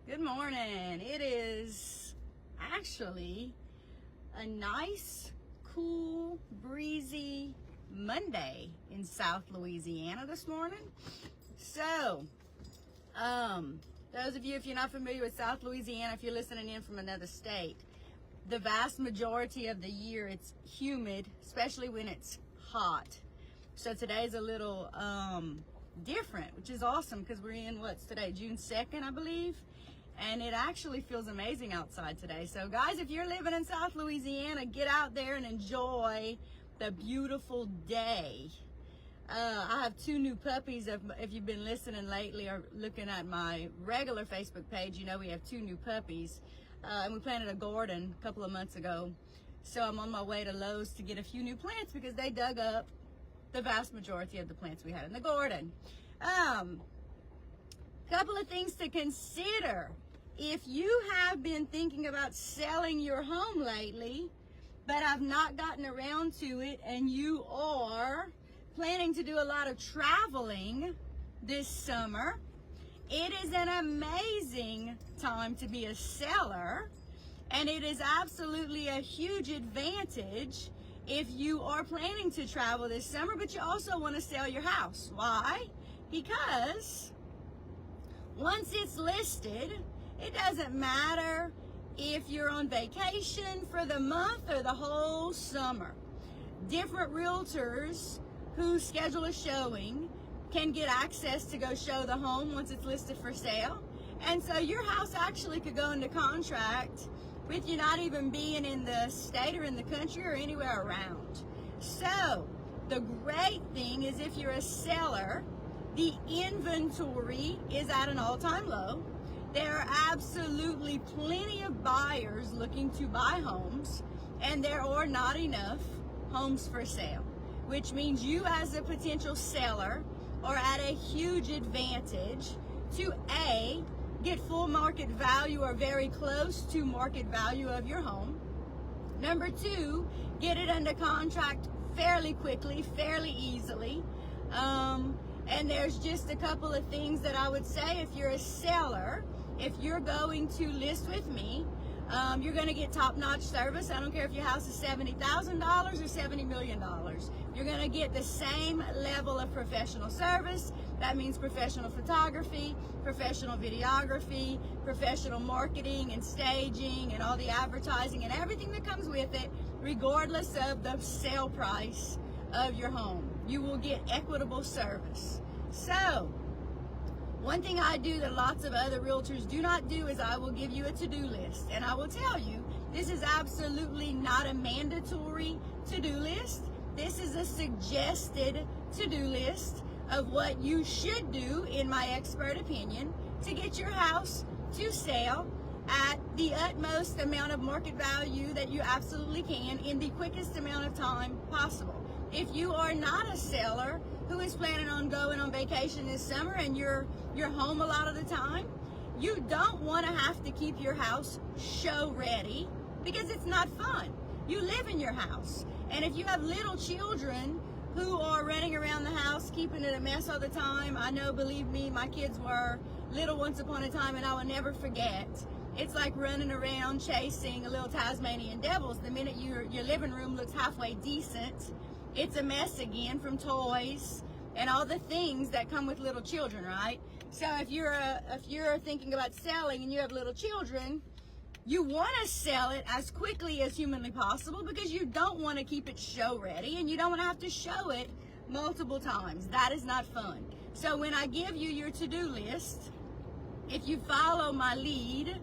Good morning. It is actually a nice, cool, breezy Monday in South Louisiana this morning. So, those of you, if you're not familiar with South Louisiana, if you're listening in from another state, the vast majority of the year it's humid, especially when it's hot. So today's a little different, which is awesome because we're in, what's today, June 2nd, I believe. And it actually feels amazing outside today. So guys, if you're living in South Louisiana, get out there and enjoy the beautiful day. I have two new puppies. If you've been listening lately or looking at my regular Facebook page, you know we have two new puppies. And we planted a garden a couple of months ago. So I'm on my way to Lowe's to get a few new plants because they dug up the vast majority of the plants we had in the garden. Couple of things to consider. If you have been thinking about selling your home lately, but have not gotten around to it, and you are planning to do a lot of traveling this summer, it is an amazing time to be a seller, and it is absolutely a huge advantage if you are planning to travel this summer, but you also want to sell your house. Why? Because once it's listed, it doesn't matter if you're on vacation for the month or the whole summer. Different realtors who schedule a showing can get access to go show the home once it's listed for sale. And so your house actually could go into contract with you not even being in the state or in the country or anywhere around. So the great thing is if you're a seller, the inventory is at an all-time low. There are absolutely plenty of buyers looking to buy homes, and there are not enough homes for sale, which means you as a potential seller are at a huge advantage to A, get full market value or very close to market value of your home. Number two, get it under contract fairly quickly, fairly easily. And there's just a couple of things that I would say if you're a seller, if you're going to list with me, you're going to get top-notch service. I don't care if your house is $70,000 or $70 million. You're going to get the same level of professional service. That means professional photography, professional videography, professional marketing and staging and all the advertising and everything that comes with it, regardless of the sale price of your home. You will get equitable service. So, one thing I do that lots of other realtors do not do is I will give you a to-do list. And I will tell you, this is absolutely not a mandatory to-do list. This is a suggested to-do list of what you should do, in my expert opinion, to get your house to sell at the utmost amount of market value that you absolutely can in the quickest amount of time possible. If you are not a seller who is planning on going on vacation this summer and you're home a lot of the time, you don't want to have to keep your house show ready because it's not fun. You live in your house. And if you have little children who are running around the house, keeping it a mess all the time, I know, believe me, my kids were little once upon a time, and I will never forget. It's like running around chasing a little Tasmanian devils. The minute your living room looks halfway decent, it's a mess again from toys and all the things that come with little children, right? So if you're thinking about selling and you have little children, you want to sell it as quickly as humanly possible because you don't want to keep it show ready and you don't want to have to show it multiple times. That is not fun. So when I give you your to-do list, if you follow my lead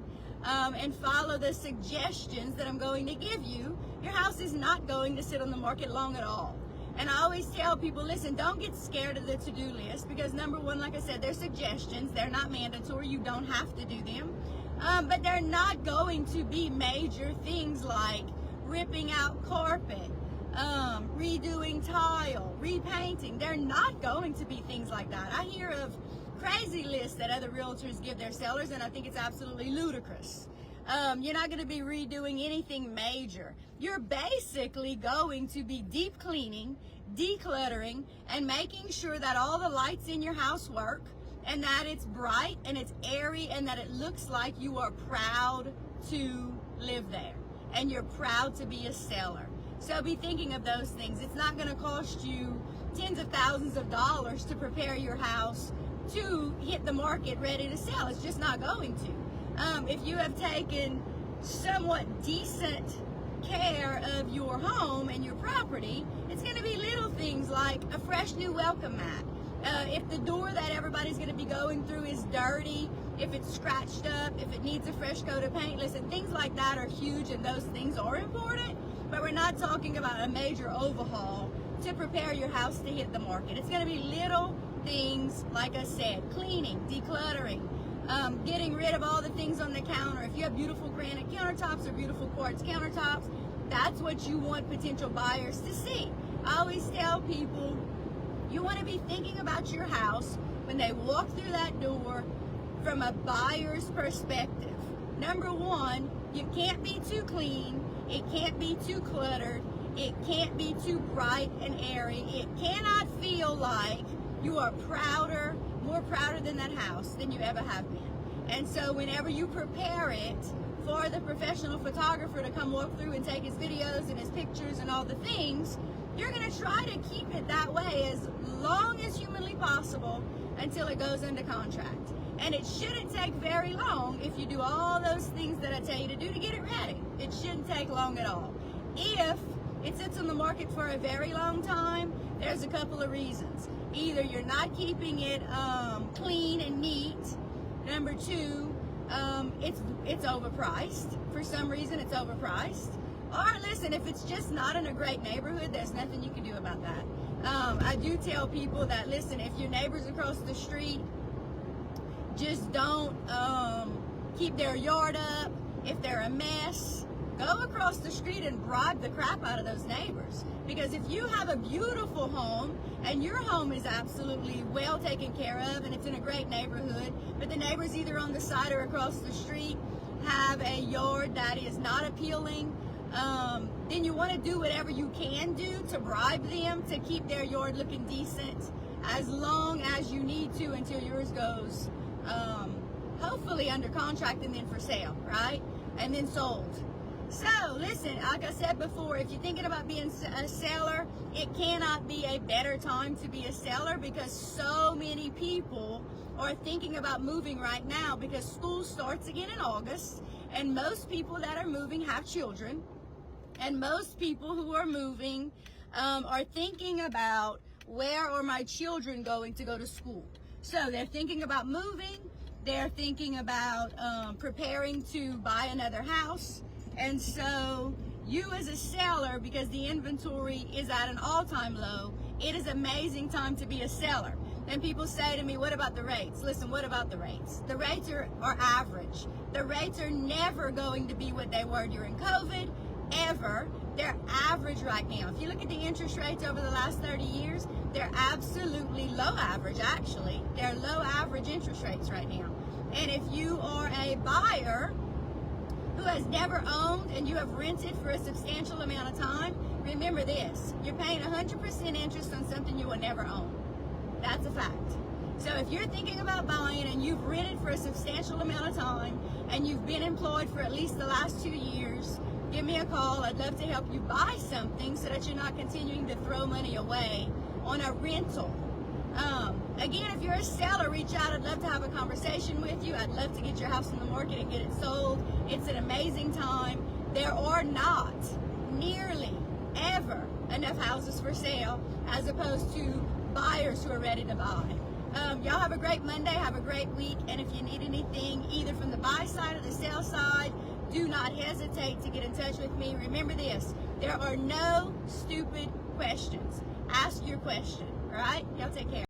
and follow the suggestions that I'm going to give you, your house is not going to sit on the market long at all. And I always tell people, listen, don't get scared of the to-do list because number one, like I said, they're suggestions. They're not mandatory. You don't have to do them. But they're not going to be major things like ripping out carpet, redoing tile, repainting. They're not going to be things like that. I hear of crazy lists that other realtors give their sellers, and I think it's absolutely ludicrous. You're not going to be redoing anything major. You're basically going to be deep cleaning, decluttering, and making sure that all the lights in your house work, and that it's bright and it's airy and that it looks like you are proud to live there and you're proud to be a seller. So be thinking of those things. It's not going to cost you tens of thousands of dollars to prepare your house to hit the market ready to sell. It's just not going to. If you have taken somewhat decent care of your home and your property, it's going to be little things like a fresh new welcome mat. If the door that everybody's going to be going through is dirty, if it's scratched up, if it needs a fresh coat of paint, listen, things like that are huge and those things are important, but we're not talking about a major overhaul to prepare your house to hit the market. It's going to be little things, like I said, cleaning, decluttering, getting rid of all the things on the counter. If you have beautiful granite countertops or beautiful quartz countertops, that's what you want potential buyers to see. I always tell people, you want to be thinking about your house when they walk through that door from a buyer's perspective. Number one, you can't be too clean, it can't be too cluttered, it can't be too bright and airy, it cannot feel like you are more prouder than that house than you ever have been. And so whenever you prepare it for the professional photographer to come walk through and take his videos and his pictures and all the things, you're going to try to keep it that way as long as humanly possible until it goes under contract. And it shouldn't take very long if you do all those things that I tell you to do to get it ready. It shouldn't take long at all. If it sits on the market for a very long time, there's a couple of reasons. Either you're not keeping it clean and neat. Number two, it's overpriced. For some reason, it's overpriced. Or listen, if it's just not in a great neighborhood, there's nothing you can do about that. I do tell people that, listen, if your neighbors across the street just don't keep their yard up, if they're a mess, go across the street and bribe the crap out of those neighbors. Because if you have a beautiful home and your home is absolutely well taken care of and it's in a great neighborhood, but the neighbors either on the side or across the street have a yard that is not appealing, then you want to do whatever you can do to bribe them to keep their yard looking decent as long as you need to until yours goes hopefully under contract and then for sale, right? And then sold. So listen, like I said before, if you're thinking about being a seller, it cannot be a better time to be a seller because so many people are thinking about moving right now because school starts again in August, and most people that are moving have children, and most people who are moving are thinking about, where are my children going to go to school? So they're thinking about moving, they're thinking about preparing to buy another house. And so you as a seller, because the inventory is at an all-time low, it is an amazing time to be a seller. And people say to me, what about the rates? Listen, what about the rates? The rates are average. The rates are never going to be what they were during COVID, ever. They're average right now. If you look at the interest rates over the last 30 years, they're absolutely low average, actually. They're low average interest rates right now. And if you are a buyer who has never owned and you have rented for a substantial amount of time, remember this, you're paying 100% interest on something you will never own. That's a fact. So if you're thinking about buying and you've rented for a substantial amount of time and you've been employed for at least the last 2 years, give me a call. I'd love to help you buy something so that you're not continuing to throw money away on a rental. Again, if you're a seller, reach out. I'd love to have a conversation with you. I'd love to get your house on the market and get it sold. It's an amazing time. There are not nearly ever enough houses for sale as opposed to buyers who are ready to buy. Y'all have a great Monday. Have a great week. And if you need anything, either from the buy side or the sell side, do not hesitate to get in touch with me. Remember this, there are no stupid questions. Ask your question, all right? Y'all take care.